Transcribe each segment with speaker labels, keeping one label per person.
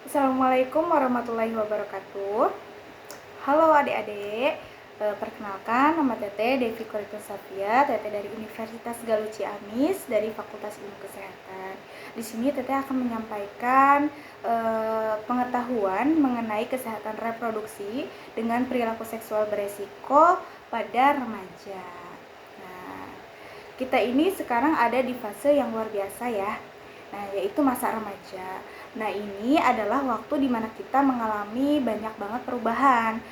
Speaker 1: Assalamualaikum warahmatullahi wabarakatuh. Halo adik-adik, perkenalkan nama Teteh Devi Korita Safia, Teteh dari Universitas Galuh Ciamis dari Fakultas Ilmu Kesehatan. Di sini Teteh akan menyampaikan pengetahuan mengenai kesehatan reproduksi dengan perilaku seksual beresiko pada remaja. Nah, kita ini sekarang ada di fase yang luar biasa ya. Nah, yaitu masa remaja. Nah, ini adalah waktu dimana kita mengalami banyak banget perubahan.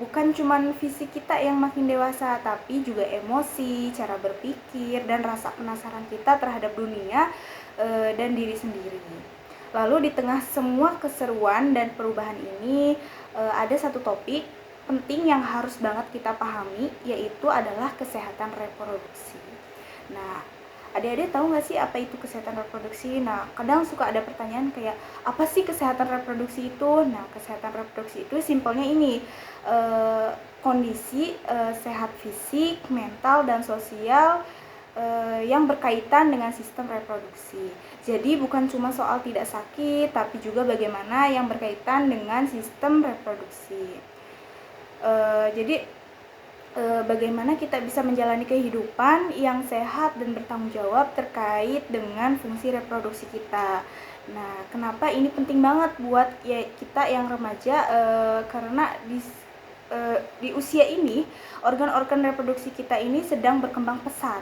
Speaker 1: Bukan cuma fisik kita yang makin dewasa, tapi juga emosi, cara berpikir, dan rasa penasaran kita terhadap dunia dan diri sendiri. Lalu di tengah semua keseruan dan perubahan ini, ada satu topik penting yang harus banget kita pahami, yaitu adalah kesehatan reproduksi. Nah, adik-adik tahu nggak sih apa itu kesehatan reproduksi? Nah, kadang suka ada pertanyaan kayak, apa sih kesehatan reproduksi itu? Nah, kesehatan reproduksi itu simpelnya ini, kondisi sehat fisik, mental, dan sosial yang berkaitan dengan sistem reproduksi. Jadi bukan cuma soal tidak sakit, tapi juga bagaimana yang berkaitan dengan sistem reproduksi. Jadi bagaimana kita bisa menjalani kehidupan yang sehat dan bertanggung jawab terkait dengan fungsi reproduksi kita. Nah, kenapa ini penting banget buat ya kita yang remaja, karena di usia ini organ-organ reproduksi kita ini sedang berkembang pesat,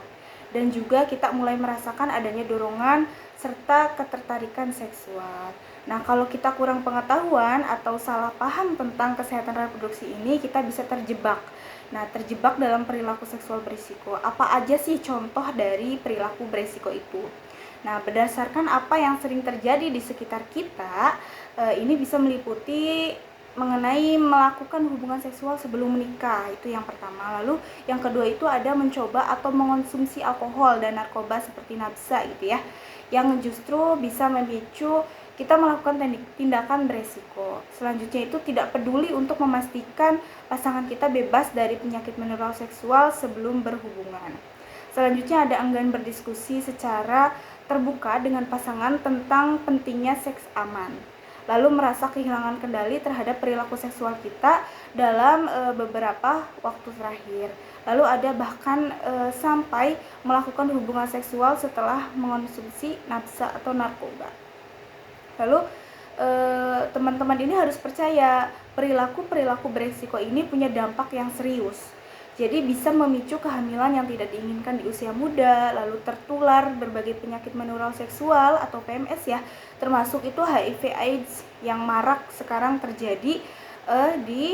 Speaker 1: dan juga kita mulai merasakan adanya dorongan serta ketertarikan seksual. Nah, kalau kita kurang pengetahuan atau salah paham tentang kesehatan reproduksi ini, kita bisa terjebak. Nah, terjebak dalam perilaku seksual berisiko. Apa aja sih contoh dari perilaku berisiko itu? Nah, berdasarkan apa yang sering terjadi di sekitar kita, ini bisa meliputi mengenai melakukan hubungan seksual sebelum menikah, itu yang pertama. Lalu yang kedua itu ada mencoba atau mengonsumsi alkohol dan narkoba seperti nafsa gitu ya, yang justru bisa memicu kita melakukan tindakan beresiko. Selanjutnya itu tidak peduli untuk memastikan pasangan kita bebas dari penyakit menular seksual sebelum berhubungan. Selanjutnya ada enggan berdiskusi secara terbuka dengan pasangan tentang pentingnya seks aman. Lalu merasa kehilangan kendali terhadap perilaku seksual kita dalam beberapa waktu terakhir. Lalu ada bahkan sampai melakukan hubungan seksual setelah mengonsumsi nafsa atau narkoba. Lalu teman-teman ini harus percaya perilaku beresiko ini punya dampak yang serius. Jadi bisa memicu kehamilan yang tidak diinginkan di usia muda, lalu tertular berbagai penyakit menular seksual atau PMS ya, termasuk itu HIV/AIDS yang marak sekarang terjadi di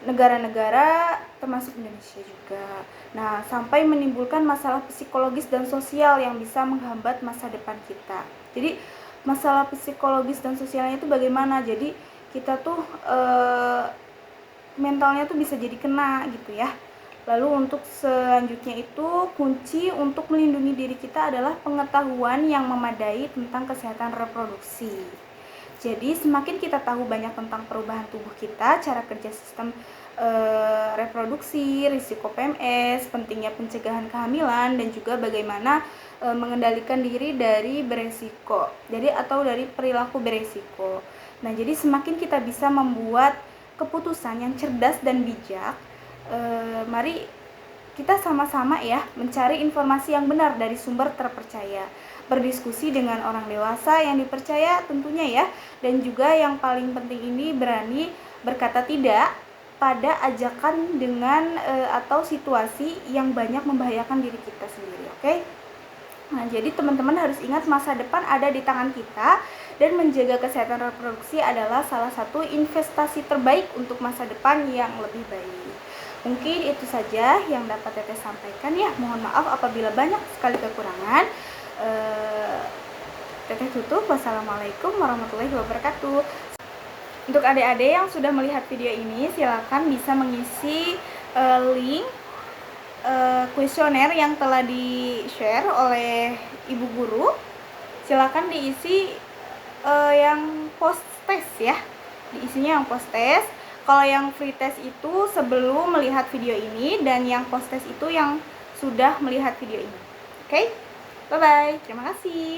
Speaker 1: negara-negara termasuk Indonesia juga. Nah, sampai menimbulkan masalah psikologis dan sosial yang bisa menghambat masa depan kita. Jadi masalah psikologis dan sosialnya itu bagaimana? Jadi kita tuh mentalnya tuh bisa jadi kena gitu ya. Lalu untuk selanjutnya itu kunci untuk melindungi diri kita adalah pengetahuan yang memadai tentang kesehatan reproduksi. Jadi semakin kita tahu banyak tentang perubahan tubuh kita, cara kerja sistem reproduksi, risiko PMS, pentingnya pencegahan kehamilan, dan juga bagaimana mengendalikan diri dari beresiko. Jadi atau dari perilaku beresiko. Nah, jadi semakin kita bisa membuat keputusan yang cerdas dan bijak, mari kita sama-sama ya mencari informasi yang benar dari sumber terpercaya. Berdiskusi dengan orang dewasa yang dipercaya tentunya ya, dan juga yang paling penting ini berani berkata tidak pada ajakan dengan atau situasi yang banyak membahayakan diri kita sendiri, oke? Nah, jadi teman-teman harus ingat masa depan ada di tangan kita, dan menjaga kesehatan reproduksi adalah salah satu investasi terbaik untuk masa depan yang lebih baik. Mungkin itu saja yang dapat Teteh sampaikan ya. Mohon maaf apabila banyak sekali kekurangan. Teteh tutup. Wassalamualaikum warahmatullahi wabarakatuh. Untuk adik-adik yang sudah melihat video ini, silakan bisa mengisi link kuesioner yang telah di-share oleh Ibu Guru. Silakan diisi yang post test ya. Diisinya yang post test. Kalau yang free test itu sebelum melihat video ini, dan yang post test itu yang sudah melihat video ini. Oke? Bye-bye. Terima kasih.